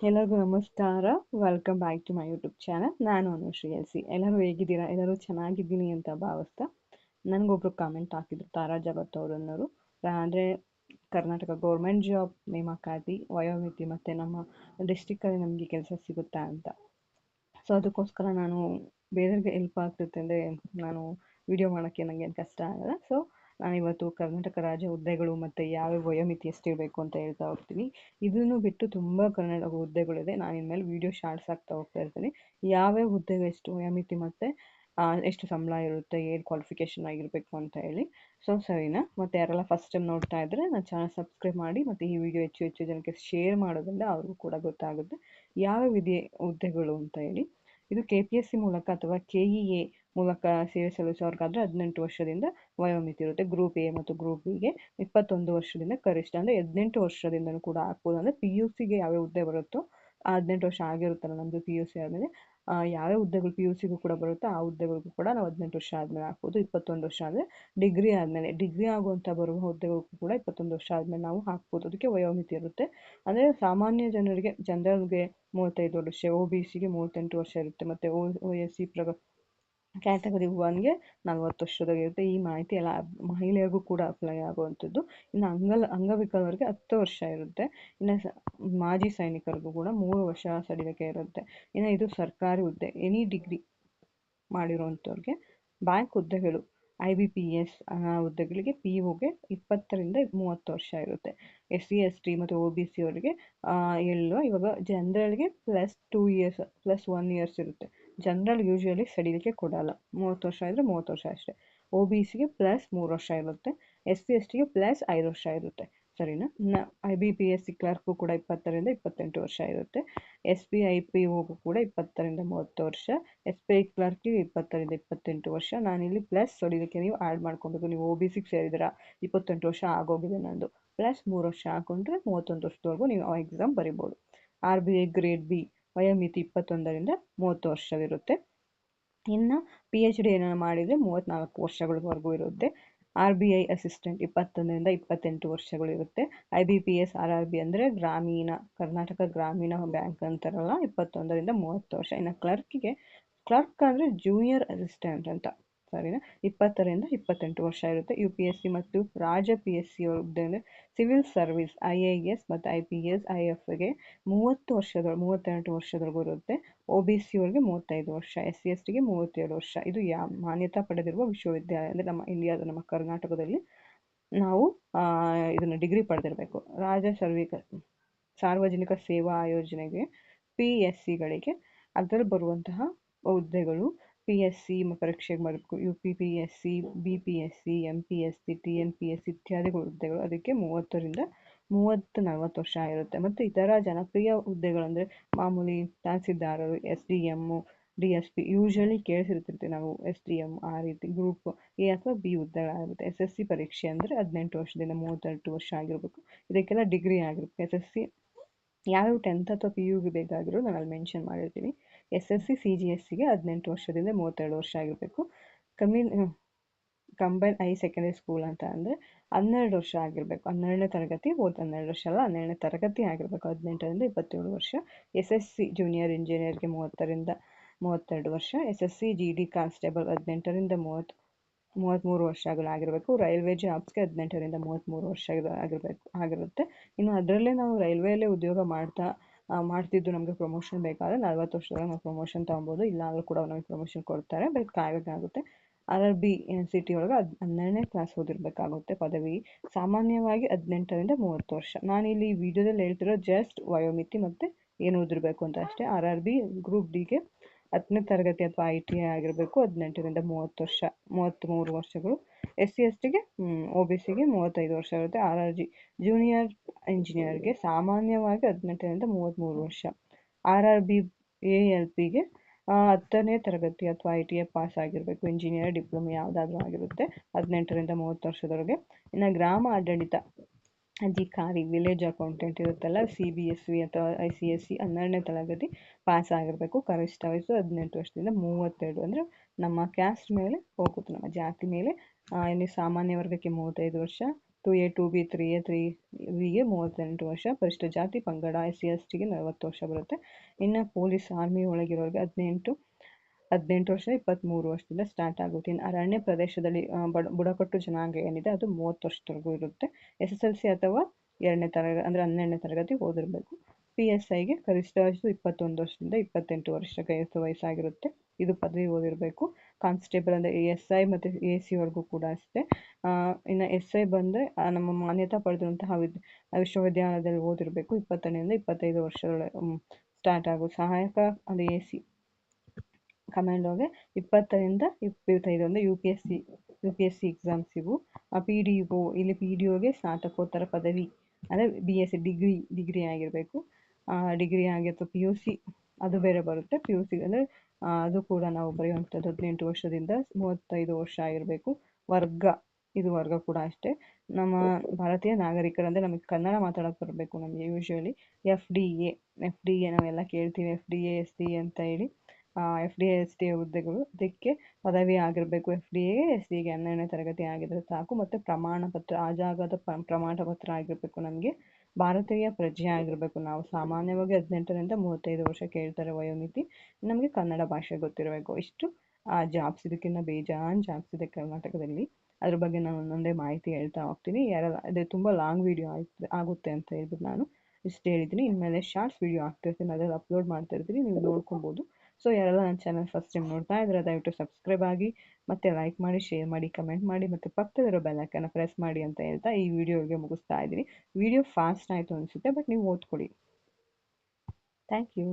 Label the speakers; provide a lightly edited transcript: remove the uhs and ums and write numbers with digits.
Speaker 1: ಎಲ್ಲರಿಗೂ ನಮಸ್ಕಾರ. Welcome back to my YouTube channel. ನಾನು ಅನುಶ್ರೀ ಎಲ್ಸಿ. ಎಲ್ಲರೂ ಹೇಗಿದ್ದೀರಾ? ಎಲ್ಲರೂ ಚೆನ್ನಾಗಿದ್ದೀನಿ ಅಂತ ಭಾವಿಸ್ತಾ, ನನಗೊಬ್ರು ಕಾಮೆಂಟ್ ಹಾಕಿದ್ರು, ತಾರಾ ಜಗತ್ ಅವರನ್ನೋರು. ಅಂದರೆ ಕರ್ನಾಟಕ ಗೌರ್ಮೆಂಟ್ ಜಾಬ್ ನೇಮಕಾತಿ ವಯೋಮಿತಿ ಮತ್ತು ನಮ್ಮ ಡಿಸ್ಟಿಕ್ಕಲ್ಲಿ ನಮಗೆ ಕೆಲಸ ಸಿಗುತ್ತಾ ಅಂತ. ಸೊ ಅದಕ್ಕೋಸ್ಕರ ನಾನು ಬೇರೆಯವ್ರಿಗೆ ಹೆಲ್ಪ್ ಆಗ್ತಿರುತ್ತೆ ಅಂದರೆ ನಾನು ವಿಡಿಯೋ ಮಾಡೋಕ್ಕೆ ನನಗೆ ಕಷ್ಟ ಆಗಲ್ಲ. ಸೊ ನಾನಿವತ್ತು ಕರ್ನಾಟಕ ರಾಜ್ಯ ಹುದ್ದೆಗಳು ಮತ್ತು ಯಾವ್ಯಾವ ವಯೋಮಿತಿ ಎಷ್ಟಿರಬೇಕು ಅಂತ ಹೇಳ್ತಾ ಹೋಗ್ತೀನಿ. ಇದನ್ನು ಬಿಟ್ಟು ತುಂಬ ಕರ್ನಾಟಕ ಹುದ್ದೆಗಳಿದೆ. ನಾನು ಇನ್ಮೇಲೆ ವೀಡಿಯೋ ಶಾರ್ಟ್ಸ್ ಆಗ್ತಾ ಹೋಗ್ತಾ ಇರ್ತೀನಿ. ಯಾವ್ಯಾವ ಹುದ್ದೆಗೆ ಎಷ್ಟು ವಯೋಮಿತಿ ಮತ್ತು ಎಷ್ಟು ಸಂಬಳ ಇರುತ್ತೆ, ಏನು ಕ್ವಾಲಿಫಿಕೇಷನ್ ಆಗಿರಬೇಕು ಅಂತ ಹೇಳಿ. ಸೊ ಸರಿನಾ? ಮತ್ತು ಯಾರೆಲ್ಲ ಫಸ್ಟ್ ಟೈಮ್ ನೋಡ್ತಾ ಇದ್ದರೆ ನನ್ನ ಚಾನಲ್ ಸಬ್ಸ್ಕ್ರೈಬ್ ಮಾಡಿ ಮತ್ತು ಈ ವಿಡಿಯೋ ಹೆಚ್ಚು ಜನಕ್ಕೆ ಶೇರ್ ಮಾಡೋದ್ರಿಂದ ಅವ್ರಿಗೂ ಕೂಡ ಗೊತ್ತಾಗುತ್ತೆ ಯಾವ್ಯಾವ ಹುದ್ದೆಗಳು ಅಂತ ಹೇಳಿ. ಇದು KPSC ಮೂಲಕ ಅಥವಾ KEA ಮೂಲಕ ಸೇವೆ ಸಲ್ಲಿಸೋರ್ಗಾದ್ರೆ 18 ವರ್ಷದಿಂದ ವಯೋಮಿತಿ ಇರುತ್ತೆ. ಗ್ರೂಪ್ ಎ ಮತ್ತು ಗ್ರೂಪ್ ಬಿಗೆ 21 ವರ್ಷದಿಂದ ಕನಿಷ್ಠ, ಅಂದರೆ 18 ವರ್ಷದಿಂದನೂ ಕೂಡ ಹಾಕ್ಬೋದು. ಅಂದರೆ PUCಗೆ ಯಾವ್ಯಾವ ಹುದ್ದೆ ಬರುತ್ತೋ 18 ವರ್ಷ ಆಗಿರುತ್ತಲ್ಲ ನಮ್ಮದು PUC ಆದಮೇಲೆ, ಯಾವ್ಯಾವ ಹುದ್ದೆಗಳು PUCಗೂ ಕೂಡ ಬರುತ್ತೋ ಆ ಹುದ್ದೆಗಳಿಗೂ ಕೂಡ ನಾವು 18 ವರ್ಷ ಆದಮೇಲೆ ಹಾಕ್ಬೋದು. 21 ವರ್ಷ ಅಂದರೆ ಡಿಗ್ರಿ ಆದಮೇಲೆ, ಡಿಗ್ರಿ ಆಗುವಂಥ ಬರುವ ಹುದ್ದೆಗಳಿಗೂ ಕೂಡ 21 ವರ್ಷ ಆದಮೇಲೆ ನಾವು ಹಾಕ್ಬೋದು. ಅದಕ್ಕೆ ವಯೋಮಿತಿ ಇರುತ್ತೆ. ಅಂದರೆ ಸಾಮಾನ್ಯ ಜನರಿಗೆ, ಜನರಲ್ಗೆ 35 ವರ್ಷ, OBCಗೆ 38 ವರ್ಷ ಇರುತ್ತೆ, ಮತ್ತು OSC ಕ್ಯಾಟಗರಿ 1ಗೆ 40 ವರ್ಷದಾಗಿರುತ್ತೆ. ಈ ಮಾಹಿತಿ ಎಲ್ಲ ಮಹಿಳೆಯರಿಗೂ ಕೂಡ ಅಪ್ಲೈ ಆಗುವಂಥದ್ದು. ಇನ್ನು ಅಂಗವಿಕಲರಿಗೆ 10 ವರ್ಷ ಇರುತ್ತೆ. ಇನ್ನು ಮಾಜಿ ಸೈನಿಕರಿಗೂ ಕೂಡ 3 ವರ್ಷ ಸಡಿಲಿಕೆ ಇರುತ್ತೆ. ಇನ್ನು ಇದು ಸರ್ಕಾರಿ ಹುದ್ದೆ, ಎನಿ ಡಿಗ್ರಿ ಮಾಡಿರೋವಂಥವ್ರಿಗೆ. ಬ್ಯಾಂಕ್ ಹುದ್ದೆಗಳು IBPS ಹುದ್ದೆಗಳಿಗೆ POಗೆ 20ರಿಂದ 30 ವರ್ಷ ಇರುತ್ತೆ. SC ST ಮತ್ತು OBC ಅವರಿಗೆ ಇವಾಗ ಜನರಲ್ಗೆ +2 ಇಯರ್ಸ್ +1 ಇಯರ್ಸ್ ಇರುತ್ತೆ. ಜನರಲ್ ಯೂಶುವಲಿ ಸಡಿಲಿಕೆ ಕೊಡಲ್ಲ, 30 ವರ್ಷ ಇದ್ದರೆ 30 ವರ್ಷ ಅಷ್ಟೇ. OBCಗೆ +3 ವರ್ಷ ಇರುತ್ತೆ. SC STಗೆ +5 ವರ್ಷ ಇರುತ್ತೆ. ಸರಿನಾ? IBPS ಕ್ಲರ್ಕ್ಗೂ ಕೂಡ 20ರಿಂದ 28 ವರ್ಷ ಇರುತ್ತೆ. SPIPOಗೂ ಕೂಡ 20ರಿಂದ 30 ವರ್ಷ. SPI ಕ್ಲರ್ಕಿಗೆ 20ರಿಂದ 28 ವರ್ಷ. ನಾನಿಲ್ಲಿ ಪ್ಲಸ್ ಸಡಿಲಿಕೆ ನೀವು ಆ್ಯಡ್ ಮಾಡ್ಕೊಬೇಕು. ನೀವು OBCಗೆ ಸೇರಿದಿರಾ, 28 ವರ್ಷ ಆಗೋಗಿದೆ ನಂದು, +3 ವರ್ಷ ಹಾಕೊಂಡ್ರೆ 31 ವರ್ಷದವರೆಗೂ ನೀವು ಎಕ್ಸಾಮ್ ಬರಿಬೋದು. RBI ಗ್ರೇಡ್ B ವಯೋಮಿತಿ 21ರಿಂದ 30 ವರ್ಷವಿರುತ್ತೆ. ಇನ್ನು PhD ಏನಾರು ಮಾಡಿದರೆ 34 ವರ್ಷಗಳವರೆಗೂ ಇರುತ್ತೆ. RBI ಅಸಿಸ್ಟೆಂಟ್ 21ರಿಂದ 28 ವರ್ಷಗಳಿರುತ್ತೆ. IBPS RRB ಅಂದರೆ ಕರ್ನಾಟಕ ಗ್ರಾಮೀಣ ಬ್ಯಾಂಕ್ ಅಂತಾರಲ್ಲ, 21ರಿಂದ 30 ವರ್ಷ. ಇನ್ನು ಕ್ಲರ್ಕ್ ಅಂದರೆ ಜೂನಿಯರ್ ಅಸಿಸ್ಟೆಂಟ್ ಅಂತ, ಸರಿನಾ? 20ರಿಂದ 28 ವರ್ಷ ಇರುತ್ತೆ. UPSC ಮತ್ತು ರಾಜ್ಯ PSC ಹುದ್ದೆ ಅಂದರೆ ಸಿವಿಲ್ ಸರ್ವಿಸ್ IAS ಮತ್ತು IPS IFಗೆ 32 ವರ್ಷದವರೆಗೂ ಇರುತ್ತೆ. OBC ಅವರಿಗೆ 35 ವರ್ಷ, SC STಗೆ 37 ವರ್ಷ. ಇದು ಮಾನ್ಯತಾ ಪಡೆದಿರುವ ವಿಶ್ವವಿದ್ಯಾಲಯ, ಅಂದರೆ ನಮ್ಮ ಇಂಡಿಯಾದ, ನಮ್ಮ ಕರ್ನಾಟಕದಲ್ಲಿ ನಾವು ಇದನ್ನು ಡಿಗ್ರಿ ಪಡೆದಿರಬೇಕು. ಸಾರ್ವಜನಿಕ ಸೇವಾ ಆಯೋಜನೆಗೆ PSCಗಳಿಗೆ ಅದರಲ್ಲಿ ಬರುವಂತಹ ಹುದ್ದೆಗಳು PSC ಪರೀಕ್ಷೆಗೆ ಬರಬೇಕು. UPPSC BPSC MPSC TNPSC ಇತ್ಯಾದಿ ಹುದ್ದೆಗಳು. ಅದಕ್ಕೆ 30ರಿಂದ 40 ವರ್ಷ ಇರುತ್ತೆ. ಮತ್ತು ಇತರ ಜನಪ್ರಿಯ ಹುದ್ದೆಗಳಂದರೆ ಮಾಮೂಲಿ ತಹಸೀಲ್ದಾರರು, SDM DSP ಯೂಶಲಿ ಕೇಳಿಸಿರ್ತೀವಿ ನಾವು, SDM ಆ ರೀತಿ ಗ್ರೂಪ್ A ಅಥವಾ B ಹುದ್ದೆಗಳಾಗಿರುತ್ತೆ. SSC ಪರೀಕ್ಷೆ ಅಂದರೆ 18 ವರ್ಷದಿಂದ 38 ವರ್ಷ ಆಗಿರಬೇಕು. ಇದಕ್ಕೆಲ್ಲ ಡಿಗ್ರಿ ಆಗಿರುತ್ತೆ. SSC ಯಾವ್ಯಾವ 10th ಅಥವಾ PU ಬೇಕಾಗಿರೋ ನಾನು ಅಲ್ಲಿ ಮೆನ್ಷನ್ ಮಾಡಿರ್ತೀನಿ. SSC CGSCಗೆ 18 ವರ್ಷದಿಂದ 32 ವರ್ಷ ಆಗಿರಬೇಕು. ಕಂಬೈನ್ ಹೈ ಸೆಕೆಂಡರಿ ಸ್ಕೂಲ್ ಅಂತ ಅಂದರೆ 12 ವರ್ಷ ಆಗಿರಬೇಕು. 12ನೇ ತರಗತಿ 12 ವರ್ಷ ಅಲ್ಲ, 12ನೇ ತರಗತಿ ಆಗಿರಬೇಕು. 18ರಿಂದ 27 ವರ್ಷ. SSC ಜೂನಿಯರ್ ಇಂಜಿನಿಯರ್ಗೆ 30ರಿಂದ 32 ವರ್ಷ. SSC GD ಕಾನ್ಸ್ಟೇಬಲ್ 18ರಿಂದ 33 ವರ್ಷಗಳಾಗಿರಬೇಕು. ರೈಲ್ವೆ ಜಾಬ್ಸ್ಗೆ 18ರಿಂದ 33 ವರ್ಷ ಆಗಿರುತ್ತೆ. ಇನ್ನು ಅದರಲ್ಲೇ ನಾವು ರೈಲ್ವೆಯಲ್ಲೇ ಉದ್ಯೋಗ ಮಾಡ್ತಿದ್ದು ನಮಗೆ ಪ್ರಮೋಷನ್ ಬೇಕಾದರೆ 40 ವರ್ಷದೊಳಗೆ ನಾವು ಪ್ರಮೋಷನ್ ತೊಗೊಬೋದು. ಇಲ್ಲಾಂದರೂ ಕೂಡ ನಮಗೆ ಪ್ರಮೋಷನ್ ಕೊಡ್ತಾರೆ, ಬಟ್ ಕಾಯಬೇಕಾಗುತ್ತೆ. RRB NCT ಒಳಗೆ 12ನೇ ಕ್ಲಾಸ್ ಓದಿರಬೇಕಾಗುತ್ತೆ ಪದವಿ. ಸಾಮಾನ್ಯವಾಗಿ 18ರಿಂದ 30 ವರ್ಷ. ನಾನಿಲ್ಲಿ ಈ ವಿಡಿಯೋದಲ್ಲಿ ಹೇಳ್ತಿರೋ ಜಸ್ಟ್ ವಯೋಮಿತಿ ಮತ್ತು ಏನು ಓದಿರಬೇಕು ಅಂತ ಅಷ್ಟೇ. RRB ಗ್ರೂಪ್ Dಗೆ 10ನೇ ತರಗತಿ ಅಥವಾ ITI ಆಗಿರಬೇಕು. 18ರಿಂದ 33 ವರ್ಷಗಳು. SC STಗೆ OBCಗೆ 35 ವರ್ಷ ಇರುತ್ತೆ. RRG ಜೂನಿಯರ್ ಇಂಜಿನಿಯರ್ಗೆ ಸಾಮಾನ್ಯವಾಗಿ 18ರಿಂದ 33 ವರ್ಷ. RRB ALPಗೆ 10ನೇ ತರಗತಿ ಅಥವಾ ITI ಪಾಸ್ ಆಗಿರಬೇಕು. ಇಂಜಿನಿಯರ್ ಡಿಪ್ಲೊಮಾ ಯಾವುದಾದ್ರೂ ಆಗಿರುತ್ತೆ. 18ರಿಂದ 30 ವರ್ಷದವರೆಗೆ. ಇನ್ನು ಗ್ರಾಮ ಆಡಳಿತ ಅಧಿಕಾರಿ ವಿಲೇಜ್ ಅಕೌಂಟೆಂಟ್ ಇರುತ್ತಲ್ಲ, CBSE ಅಥವಾ ICSE 12ನೇ ತರಗತಿ ಪಾಸ್ ಆಗಿರಬೇಕು. ಕನಿಷ್ಠ ವಯಸ್ಸು 18 ವರ್ಷದಿಂದ 32, ಅಂದರೆ ನಮ್ಮ ಕ್ಯಾಸ್ಟ್ ಮೇಲೆ ಹೋಗುತ್ತೆ, ನಮ್ಮ ಜಾತಿ ಮೇಲೆ. ಇಲ್ಲಿ ಸಾಮಾನ್ಯ ವರ್ಗಕ್ಕೆ 35 ವರ್ಷ, 2A 2B 3A 3Bಗೆ 38 ವರ್ಷ, ಪರಿಶಿಷ್ಟ ಜಾತಿ ಪಂಗಡ SC STಗೆ 40 ವರ್ಷ ಬರುತ್ತೆ. ಇನ್ನು ಪೊಲೀಸ್ ಆರ್ಮಿ ಒಳಗಿರೋರಿಗೆ 18 ವರ್ಷ 23 ವರ್ಷದಿಂದ ಸ್ಟಾರ್ಟ್ ಆಗುತ್ತೆ. ಇನ್ನು ಅರಣ್ಯ ಪ್ರದೇಶದಲ್ಲಿ ಬುಡಕಟ್ಟು ಜನಾಂಗ ಏನಿದೆ ಅದು 30 ವರ್ಷದವರೆಗೂ ಇರುತ್ತೆ. SSLC ಅಥವಾ 2ನೇ ತರಗತಿ ಅಂದರೆ 12ನೇ ತರಗತಿ ಓದಿರಬೇಕು. PSIಗೆ ಕನಿಷ್ಠ ವಯಸ್ಸು 21 ವರ್ಷದಿಂದ 28 ವರ್ಷಕ್ಕೆ ವಯಸ್ಸಾಗಿರುತ್ತೆ. ಇದು ಪದವಿ ಓದಿರಬೇಕು. ಕಾನ್ಸ್ಟೇಬಲ್ ಅಂದರೆ ASI ಮತ್ತು AC ವರೆಗೂ ಕೂಡ ಅಷ್ಟೇ. ಇನ್ನು SI ಬಂದರೆ ನಮ್ಮ ಮಾನ್ಯತಾ ಪಡೆದಿರುವಂತಹ ವಿಶ್ವವಿದ್ಯಾಲಯದಲ್ಲಿ ಓದಿರಬೇಕು. 22ರಿಂದ 25 ವರ್ಷದೊಳಗೆ ಸ್ಟಾರ್ಟ್ ಆಗೋ ಸಹಾಯಕ ಅಂದರೆ AC ಕಮಾಂಡೋಗೆ 20ರಿಂದ 25 ಅಂದರೆ UPSC ಎಕ್ಸಾಮ್ಸ್ ಇವು. PDO ಇಲ್ಲಿ PDOಗೆ ಸ್ನಾತಕೋತ್ತರ ಪದವಿ ಅಂದರೆ BSc ಡಿಗ್ರಿ ಆಗಿರಬೇಕು. ಡಿಗ್ರಿ ಆಗಿ ಅಥವಾ PUC ಅದು ಬೇರೆ ಬರುತ್ತೆ. PUC ಅಂದರೆ ಅದು ಕೂಡ ನಾವು ಬರೆಯುವಂಥದ್ದು 18 ವರ್ಷದಿಂದ 35 ವರ್ಷ ಆಗಿರಬೇಕು. ಇದು ವರ್ಗ ಕೂಡ ಅಷ್ಟೇ. ನಮ್ಮ ಭಾರತೀಯ ನಾಗರಿಕರಂದರೆ ನಮಗೆ ಕನ್ನಡ ಮಾತಾಡೋಕೆ ಬರಬೇಕು. ನಮಗೆ ಯೂಶ್ವಲಿ FDA ನಾವೆಲ್ಲ ಕೇಳ್ತೀವಿ, FDA SDA ಅಂತ ಹೇಳಿ. FDA SDA ಹುದ್ದೆಗಳು ಅದಕ್ಕೆ ಪದವಿ ಆಗಿರಬೇಕು. FDA SDಗೆ 12ನೇ ತರಗತಿ ಆಗಿದ್ರೆ ಸಾಕು. ಮತ್ತು ಪ್ರಮಾಣ ಪತ್ರ ಆ ಜಾಗದ ಪ್ರಮಾಣ ಪತ್ರ ಆಗಿರಬೇಕು. ನಮಗೆ ಭಾರತೀಯ ಪ್ರಜೆ ಆಗಿರಬೇಕು. ನಾವು ಸಾಮಾನ್ಯವಾಗಿ 18ರಿಂದ 35 ವರ್ಷ ಕೇಳ್ತಾರೆ ವಯೋಮಿತಿ. ನಮಗೆ ಕನ್ನಡ ಭಾಷೆ ಗೊತ್ತಿರಬೇಕು. ಇಷ್ಟು ಜಾಬ್ಸ್, ಇದಕ್ಕಿಂತ ಬೇಜಾನ್ ಜಾಬ್ಸ್ ಇದೆ ಕರ್ನಾಟಕದಲ್ಲಿ. ಅದ್ರ ಬಗ್ಗೆ ನಾನು ಒಂದೊಂದೇ ಮಾಹಿತಿ ಹೇಳ್ತಾ ಹೋಗ್ತೀನಿ. ಇದು ತುಂಬ ಲಾಂಗ್ ವಿಡಿಯೋ ಆಗುತ್ತೆ ಅಂತ ಹೇಳ್ಬಿಟ್ಟು ನಾನು ಇಷ್ಟು ಹೇಳಿದ್ದೀನಿ. ಇನ್ಮೇಲೆ ಶಾರ್ಟ್ಸ್ ವಿಡಿಯೋ ಆಗ್ತಿರ್ತೀನಿ, ಅದರಲ್ಲಿ ಅಪ್ಲೋಡ್ ಮಾಡ್ತಿರ್ತೀನಿ, ನೀವು ನೋಡ್ಕೊಬೋದು. ಸೊ ಯಾರೆಲ್ಲ ನನ್ನ ಚಾನಲ್ ಫಸ್ಟ್ ಟೈಮ್ ನೋಡ್ತಾ ಇದ್ರೆ ದಯವಿಟ್ಟು ಸಬ್ಸ್ಕ್ರೈಬ್ ಆಗಿ, ಮತ್ತು ಲೈಕ್ ಮಾಡಿ, ಶೇರ್ ಮಾಡಿ, ಕಮೆಂಟ್ ಮಾಡಿ, ಮತ್ತು ಪಕ್ಕದಲ್ಲಿರೋ ಬೆಲ್ ಐಕಾನ್ನ ಪ್ರೆಸ್ ಮಾಡಿ ಅಂತ ಹೇಳ್ತಾ ಈ ವಿಡಿಯೋಗೆ ಮುಗಿಸ್ತಾ ಇದ್ದೀನಿ. ವಿಡಿಯೋ ಫಾಸ್ಟ್ ಆಯಿತು ಅನಿಸುತ್ತೆ, ಬಟ್ ನೀವು ಓದ್ಕೊಳ್ಳಿ. Thank you.